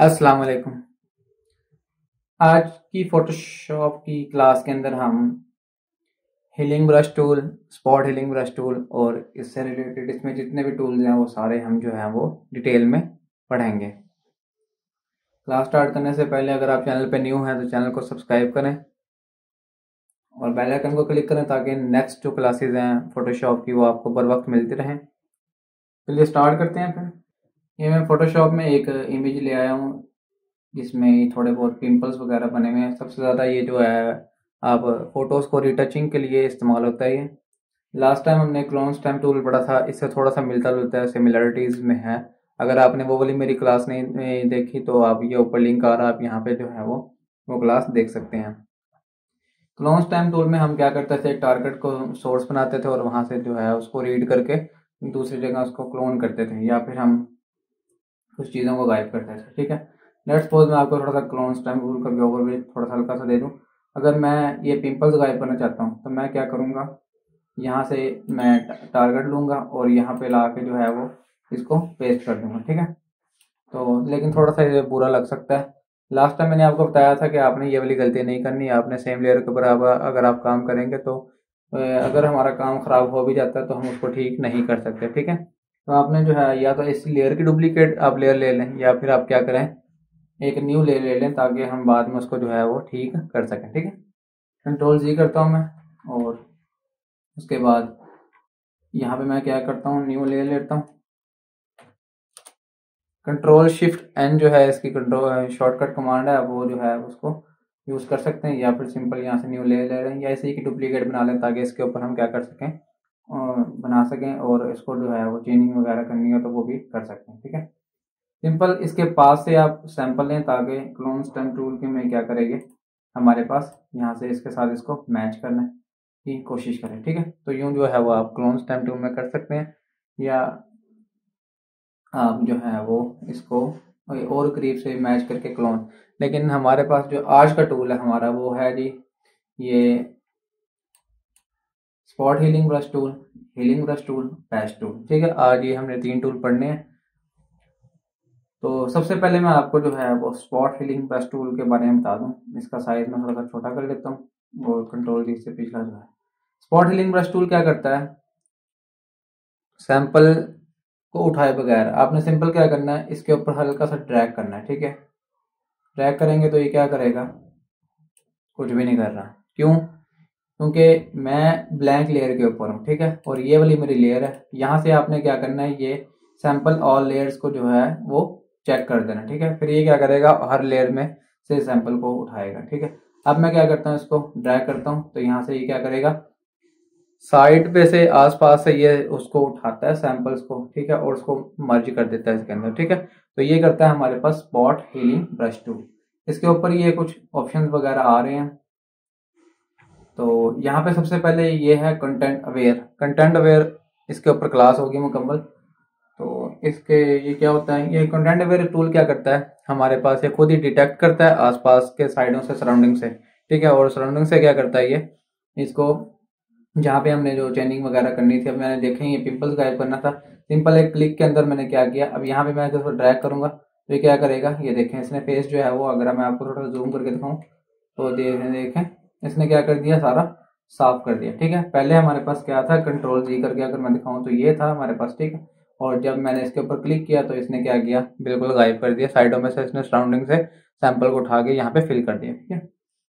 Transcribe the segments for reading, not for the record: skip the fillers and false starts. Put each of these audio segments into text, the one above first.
अस्सलाम वालेकुम। आज की फोटोशॉप की क्लास के अंदर हम healing brush tool, spot healing brush tool और इससे रिलेटेड इसमें जितने भी टूल्स हैं वो सारे हम जो है वो डिटेल में पढ़ेंगे। क्लास स्टार्ट करने से पहले अगर आप चैनल पे न्यू हैं तो चैनल को सब्सक्राइब करें और बेल आइकन को क्लिक करें ताकि नेक्स्ट जो क्लासेस हैं फोटोशॉप की वो आपको बर वक्त मिलती रहें। चलिए स्टार्ट करते हैं फिर। ये मैं फोटोशॉप में एक इमेज ले आया हूँ जिसमें थोड़े बहुत पिंपल्स वगैरह बने हुए हैं। सबसे ज़्यादा ये जो है आप फोटोज़ को रिटचिंग के लिए इस्तेमाल होता है। ये लास्ट टाइम हमने क्लोन स्टैम्प टूल पढ़ा था, इससे थोड़ा सा मिलता जुलता है, सिमिलरिटीज़ में है। अगर आपने वो वाली मेरी क्लास नहीं देखी तो आप ये ऊपर लिंक आ रहा है, आप यहाँ पे जो है वो क्लास देख सकते हैं। क्लोन स्टैम्प टूल में हम क्या करते थे, टारगेट को सोर्स बनाते थे और वहाँ से जो है उसको रीड करके दूसरी जगह उसको क्लोन करते थे या फिर हम कुछ चीज़ों को गायब करते थे। ठीक है, लेट्स सपोज मैं आपको थोड़ा सा क्लोन स्टैम्प टूल का भी ओवरव्यू थोड़ा सा हल्का सा दे दूं। अगर मैं ये पिंपल्स गायब करना चाहता हूँ तो मैं क्या करूँगा, यहाँ से मैं टारगेट लूँगा और यहाँ पे ला के जो है वो इसको पेस्ट कर दूंगा। ठीक है, तो लेकिन थोड़ा सा ये बुरा लग सकता है। लास्ट टाइम मैंने आपको बताया था कि आपने ये वाली गलती नहीं करनी, आपने सेम लेयर के बराबर अगर आप काम करेंगे तो अगर हमारा काम ख़राब हो भी जाता है तो हम उसको ठीक नहीं कर सकते। ठीक है, तो आपने जो है या तो इस लेयर की डुप्लीकेट आप लेयर ले लें या फिर आप क्या करें, एक न्यू लेयर ले लें ताकि हम बाद में उसको जो है वो ठीक कर सकें। ठीक है, कंट्रोल जी करता हूँ मैं और उसके बाद यहाँ पे मैं क्या करता हूँ, न्यू लेयर लेता हूँ। कंट्रोल शिफ्ट एन जो है इसकी कंट्रोल शॉर्टकट कमांड है, वो जो है उसको यूज़ कर सकते हैं या फिर सिंपल यहाँ से न्यू लेयर ले रहे हैं या इसी की डुप्लीकेट बना लें ताकि इसके ऊपर हम क्या कर सकें, बना सकें और इसको जो है वो चेंजिंग वगैरह करनी हो तो वो भी कर सकते हैं। ठीक है, सिंपल इसके पास से आप सैंपल लें ताकि क्लोन स्टैम्प टूल के में क्या करेंगे हमारे पास यहाँ से इसके साथ इसको मैच करने की कोशिश करें। ठीक है, तो यूँ जो है वो आप क्लोन स्टैम्प टूल में कर सकते हैं या आप जो है वो इसको और करीब से मैच करके क्लोन। लेकिन हमारे पास जो आज का टूल है हमारा वो है जी ये spot healing brush tool, healing brush tool, patch tool. ठीक है, आज ये हमने 3 टूल पढ़ने हैं। तो सबसे पहले मैं आपको जो है वो स्पॉट हीलिंग ब्रश टूल के बारे में बता दूं। इसका साइज मैं थोड़ा सा छोटा कर लेता हूँ और कंट्रोल जी से पिछला जो है। स्पॉट हीलिंग ब्रश टूल क्या करता है, सैंपल को उठाए बगैर आपने सिंपल क्या करना है, इसके ऊपर हल्का सा ड्रैग करना है। ठीक है, ड्रैग करेंगे तो ये क्या करेगा, कुछ भी नहीं कर रहा। क्यों, क्योंकि मैं ब्लैंक लेयर के ऊपर हूँ। ठीक है, और ये वाली मेरी लेयर है। यहाँ से आपने क्या करना है, ये सैंपल ऑल लेयर्स को जो है वो चेक कर देना। ठीक है, फिर ये क्या करेगा, हर लेयर में से सैंपल को उठाएगा। ठीक है, अब मैं क्या करता हूँ, इसको ड्रैग करता हूँ तो यहाँ से ये क्या करेगा, साइड पे से आसपास से ये उसको उठाता है सैंपल्स को। ठीक है, और उसको मर्ज कर देता है इसके अंदर। ठीक है, तो ये करता है हमारे पास स्पॉट हीलिंग ब्रश टूल। इसके ऊपर ये कुछ ऑप्शंस वगैरह आ रहे हैं। तो यहाँ पे सबसे पहले ये है कंटेंट अवेयर। कंटेंट अवेयर इसके ऊपर क्लास होगी मुकम्मल। तो इसके ये क्या होता है, ये कंटेंट अवेयर टूल क्या करता है, हमारे पास ये खुद ही डिटेक्ट करता है आसपास के साइडों से, सराउंडिंग से। ठीक है, और सराउंडिंग से क्या करता है, ये इसको जहाँ पे हमने जो चेनिंग वगैरह करनी थी, अब मैंने देखे ये पिंपल्स गायब करना था, सिंपल एक क्लिक के अंदर मैंने क्या किया। अब यहाँ पे मैं इसको ड्रैग करूंगा तो ये क्या करेगा, ये देखें इसने फेस जो है वो, अगर मैं आपको थोड़ा जूम करके दिखाऊं तो देखें इसने क्या कर दिया, सारा साफ कर दिया। ठीक है, पहले हमारे पास क्या था, कंट्रोल जी करके अगर मैं दिखाऊं तो ये था हमारे पास। ठीक है, और जब मैंने इसके ऊपर क्लिक किया तो इसने क्या किया, बिल्कुल गायब कर दिया साइडों में से, इसने सराउंडिंग से सैंपल को उठा के यहाँ पे फिल कर दिया। ठीक है,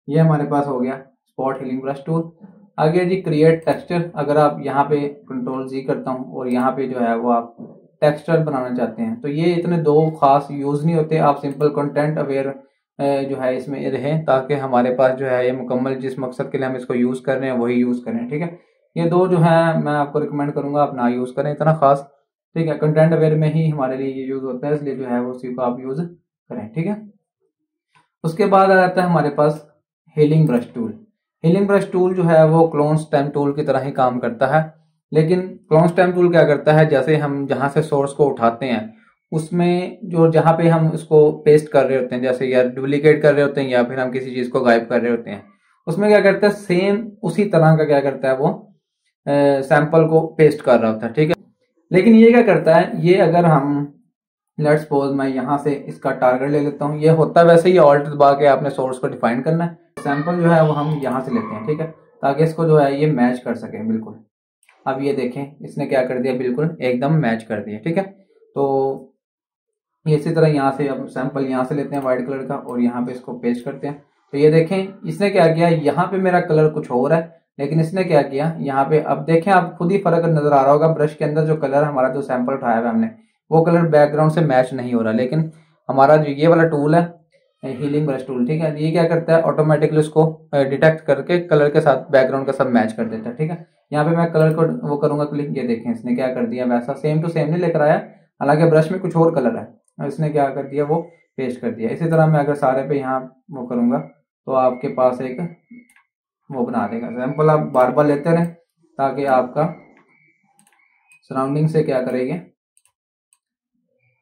ये हमारे पास हो गया स्पॉट हीलिंग ब्रश टूल। आगे जी क्रिएट टेक्सचर। अगर आप यहाँ पे कंट्रोल जी करता हूँ और यहाँ पे जो है वो आप टेक्सचर बनाना चाहते हैं तो ये इतने दो खास यूज नहीं होते। आप सिंपल कंटेंट अवेयर जो है इसमें रहें ताकि हमारे पास जो है ये मुकम्मल जिस मकसद के लिए हम इसको यूज कर रहे हैं वही यूज करें। ठीक है, ये दो जो है मैं आपको रिकमेंड करूंगा आप ना यूज करें इतना खास। ठीक है, कंटेंट अवेयर में ही हमारे लिए ये यूज होता है, इसलिए जो है वो उसी को आप यूज करें। ठीक है, उसके बाद आ जाता है हमारे पास healing brush tool. Healing brush tool जो है वो क्लोन स्टैम्प टूल की तरह ही काम करता है, लेकिन क्लोन स्टैम्प टूल क्या करता है, जैसे हम जहां से सोर्स को उठाते हैं उसमें जो जहां पे हम उसको पेस्ट कर रहे होते हैं, जैसे या डुप्लीकेट कर रहे होते हैं या फिर हम किसी चीज को गायब कर रहे होते हैं, उसमें क्या करता है, सेम उसी तरह का क्या करता है वो सैंपल को पेस्ट कर रहा होता है। ठीक है, लेकिन ये क्या करता है, ये अगर हम लेट्स सपोज मैं यहाँ से इसका टारगेट ले लेता हूँ। ये होता वैसे ही ऑल्ट दबा के आपने सोर्स को डिफाइन करना है। सैंपल जो है वो हम यहाँ से लेते हैं, ठीक है, ताकि इसको जो है ये मैच कर सके बिल्कुल। अब ये देखें इसने क्या कर दिया, बिल्कुल एकदम मैच कर दिया, ठीक है। तो इसी तरह यहाँ से अब सैंपल यहाँ से लेते हैं व्हाइट कलर का और यहाँ पे इसको पेस्ट करते हैं। तो ये देखें इसने क्या किया, यहाँ पे मेरा कलर कुछ और है, लेकिन इसने क्या किया यहाँ पे, अब देखें आप खुद ही फर्क नजर आ रहा होगा, ब्रश के अंदर जो कलर हमारा जो सैंपल उठाया हुआ हमने वो कलर बैकग्राउंड से मैच नहीं हो रहा। लेकिन हमारा जो ये वाला टूल है हीलिंग ब्रश टूल, ठीक है, ये क्या करता है ऑटोमेटिकली उसको डिटेक्ट करके कलर के साथ बैकग्राउंड का सब मैच कर देता है, ठीक है। यहाँ पे मैं कलर को वो करूंगा क्लिक, ये देखें इसने क्या कर दिया, वैसा सेम टू सेम नहीं लेकर आया, हालांकि ब्रश में कुछ और कलर है, इसने क्या कर दिया वो पेस्ट कर दिया। इसी तरह मैं अगर सारे पे यहाँ वो करूंगा तो आपके पास एक वो बना देगा सैंपल। आप बार बार लेते रहें ताकि आपका सराउंडिंग से क्या करेंगे,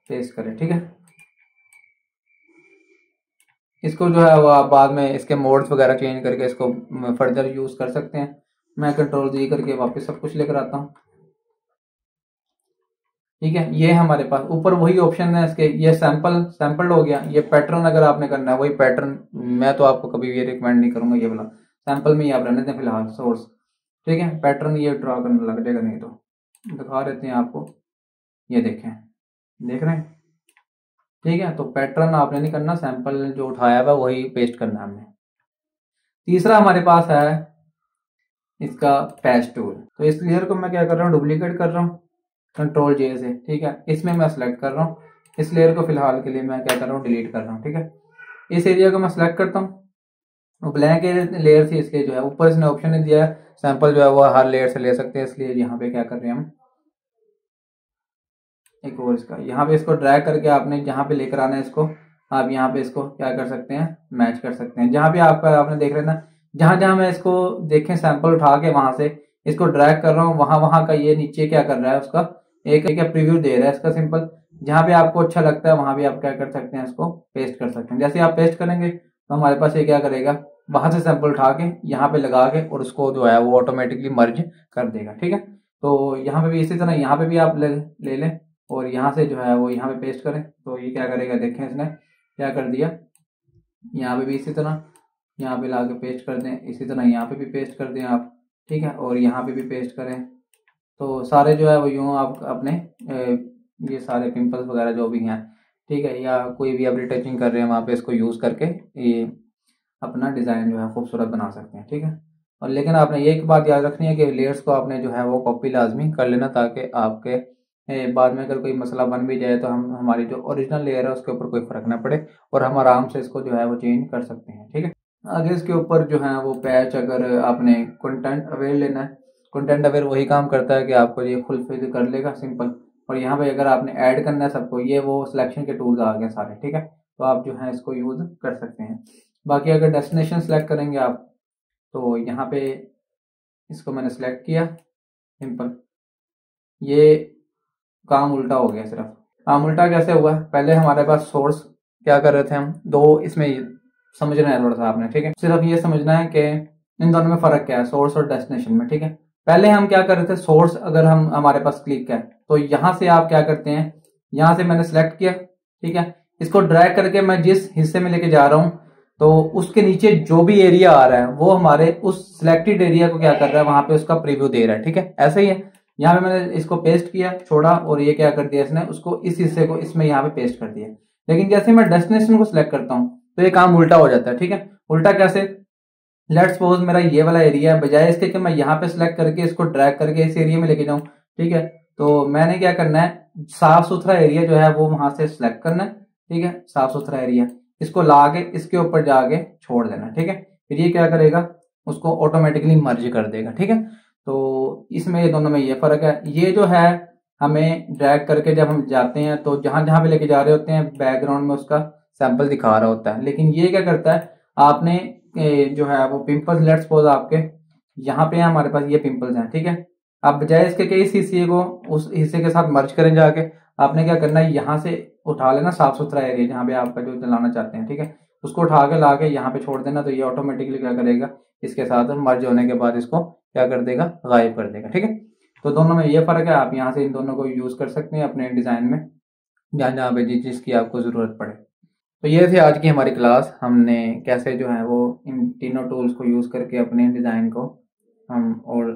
पेस्ट करें, ठीक है। इसको जो है वो आप बाद में इसके मोड्स वगैरह चेंज करके इसको फर्दर यूज कर सकते हैं। मैं कंट्रोल जी करके वापस सब कुछ लेकर आता हूँ, ठीक है। ये हमारे पास ऊपर वही ऑप्शन है इसके, ये सैंपल हो गया। ये पैटर्न अगर आपने करना है वही पैटर्न, मैं तो आपको कभी ये रिकमेंड नहीं करूंगा, ये वाला सैंपल में ही आप रहने दें फिलहाल सोर्स, ठीक है। पैटर्न ये ड्रॉ करने लग जाएगा, नहीं तो दिखा देते हैं आपको, ये देखें, देख रहे हैं, ठीक है। तो पैटर्न आपने नहीं करना, सैंपल जो उठाया हुआ वही पेस्ट करना है हमने। तीसरा हमारे पास है इसका पैच टूल। तो इस लेयर को मैं क्या कर रहा हूँ, डुप्लीकेट कर रहा हूँ कंट्रोल जे से, ठीक है। इसमें मैं सेलेक्ट कर रहा हूँ, इस लेयर को फिलहाल के लिए मैं क्या कर रहा हूँ, डिलीट कर रहा हूँ, ठीक है। इस एरिया को मैं सेलेक्ट करता हूँ, ब्लैक लेयर से इसलिए जो है ऊपर इसने ऑप्शन नहीं दिया है, सैंपल जो है वो हर लेयर से ले सकते हैं, इसलिए यहाँ पे क्या कर रहे हैं हम, एक और इसका यहाँ पे इसको ड्रैग करके आपने जहाँ पे लेकर आना है इसको, आप यहाँ पे इसको क्या कर सकते हैं, मैच कर सकते हैं। जहाँ पे आपने देख रहे ना, जहां जहां मैं इसको देखें सैंपल उठा के वहां से इसको ड्रैग कर रहा हूँ, वहां वहां का ये नीचे क्या कर रहा है, उसका एक प्रीव्यू दे रहा है इसका सिंपल। जहां पे आपको अच्छा लगता है वहां भी आप क्या कर सकते हैं, इसको पेस्ट कर सकते हैं। जैसे आप पेस्ट करेंगे तो हमारे पास ये क्या करेगा, वहां से सैंपल उठा के यहाँ पे लगा के और उसको जो है वो ऑटोमेटिकली मर्ज कर देगा, ठीक है। तो यहाँ पे भी इसी तरह यहाँ पे भी आप ले लें और यहाँ से जो है वो यहाँ पे पेस्ट करें, तो ये क्या करेगा, देखें इसने क्या कर दिया, यहाँ पे भी इसी तरह यहाँ पे ला के पेस्ट कर दें, इसी तरह यहाँ पे भी पेस्ट कर दें आप, ठीक है, और यहाँ पे भी पेस्ट करें। तो सारे जो है वो यूँ आप अपने ये सारे पिंपल्स वगैरह जो भी हैं, ठीक है, या कोई भी आप रिटचिंग कर रहे हैं वहाँ पे इसको यूज़ करके ये अपना डिज़ाइन जो है खूबसूरत बना सकते हैं, ठीक है। और लेकिन आपने ये एक बात याद रखनी है कि लेयर्स को आपने जो है वो कॉपी लाजमी कर लेना, ताकि आपके बाद में अगर कोई मसला बन भी जाए तो हम हमारी जो ओरिजिनल लेयर है उसके ऊपर कोई फ़र्क ना पड़े और हम आराम से इसको जो है वो चेंज कर सकते हैं, ठीक है। आगे इसके ऊपर जो है वो पैच, अगर आपने कंटेंट अवेयर लेना है, कंटेंट अवेयर वही काम करता है कि आपको ये फुलफिल कर लेगा सिंपल। और यहाँ पे अगर आपने ऐड करना है सबको, ये वो सिलेक्शन के टूल्स आ गए सारे, ठीक है, तो आप जो है इसको यूज़ कर सकते हैं। बाकी अगर डेस्टिनेशन सेलेक्ट करेंगे आप, तो यहाँ पे इसको मैंने सेलेक्ट किया सिंपल, ये काम उल्टा हो गया। सिर्फ काम उल्टा कैसे हुआ, पहले हमारे पास सोर्स क्या कर रहे थे हम, दो इसमें समझना है थोड़ा सा आपने, ठीक है। सिर्फ ये समझना है कि इन दोनों में फर्क क्या है, सोर्स और डेस्टिनेशन में, ठीक है। पहले हम क्या कर रहे थे, सोर्स अगर हम हमारे पास क्लिक है तो यहां से आप क्या करते हैं, यहां से मैंने सेलेक्ट किया, ठीक है, इसको ड्रैग करके मैं जिस हिस्से में लेके जा रहा हूं तो उसके नीचे जो भी एरिया आ रहा है वो हमारे उस सिलेक्टेड एरिया को क्या कर रहा है, वहां पे उसका प्रीव्यू दे रहा है, ठीक है। ऐसे ही है, यहाँ पे मैंने इसको पेस्ट किया, छोड़ा, और ये क्या कर दिया इसने, उसको इस हिस्से को इसमें यहाँ पे पेस्ट कर दिया। लेकिन जैसे मैं डेस्टिनेशन को सिलेक्ट करता हूँ तो ये काम उल्टा हो जाता है, ठीक है। उल्टा कैसे, लेट्स सपोज मेरा ये वाला एरिया है, बजाय इसके कि मैं यहाँ पे सिलेक्ट करके इसको ड्रैग करके इस एरिया में लेके जाऊं, ठीक है, तो मैंने क्या करना है, साफ सुथरा एरिया जो है वो वहां से सिलेक्ट करना है, ठीक है, साफ सुथरा एरिया, इसको ला के इसके ऊपर जाके छोड़ देना, ठीक है। फिर ये क्या करेगा, उसको ऑटोमेटिकली मर्ज कर देगा, ठीक है। तो इसमें ये दोनों में ये फर्क है। ये जो है हमें ड्रैग करके जब हम जाते हैं तो जहां जहां पे लेके जा रहे होते हैं बैकग्राउंड में उसका सैंपल दिखा रहा होता है, लेकिन ये क्या करता है, आपने जो है वो पिंपल्स, लेट्स सपोज आपके यहाँ पे हमारे पास ये पिंपल्स हैं, ठीक है, आप बजाय इसके कि इस हिस्से को उस हिस्से के साथ मर्ज करें जाके, आपने क्या करना है, यहाँ से उठा लेना साफ सुथरा एरिया जहाँ पे आपका जो चलाना चाहते हैं, ठीक है, उसको उठा के ला के यहाँ पे छोड़ देना, तो ये ऑटोमेटिकली क्या करेगा, इसके साथ मर्ज होने के बाद इसको क्या कर देगा, गायब कर देगा, ठीक है। तो दोनों में ये फर्क है, आप यहाँ से इन दोनों को यूज कर सकते हैं अपने डिजाइन में। जहाँ जहाँ पे जिस चीज़ की आपको ज़रूरत पड़े। तो ये थी आज की हमारी क्लास। हमने कैसे जो है वो इन तीनों टूल्स को यूज़ करके अपने डिज़ाइन को हम और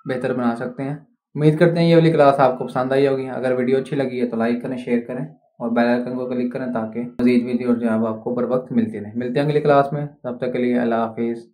बेहतर बना सकते हैं। उम्मीद करते हैं ये वाली क्लास आपको पसंद आई होगी। अगर वीडियो अच्छी लगी है तो लाइक करें, शेयर करें और बेल आइकन को क्लिक करें ताकि मज़ीद वीडियो जो है वो आपको बर वक्त मिलती रहे। मिलते हैं अगली क्लास में, तब तक के लिए अल्लाह हाफिज़।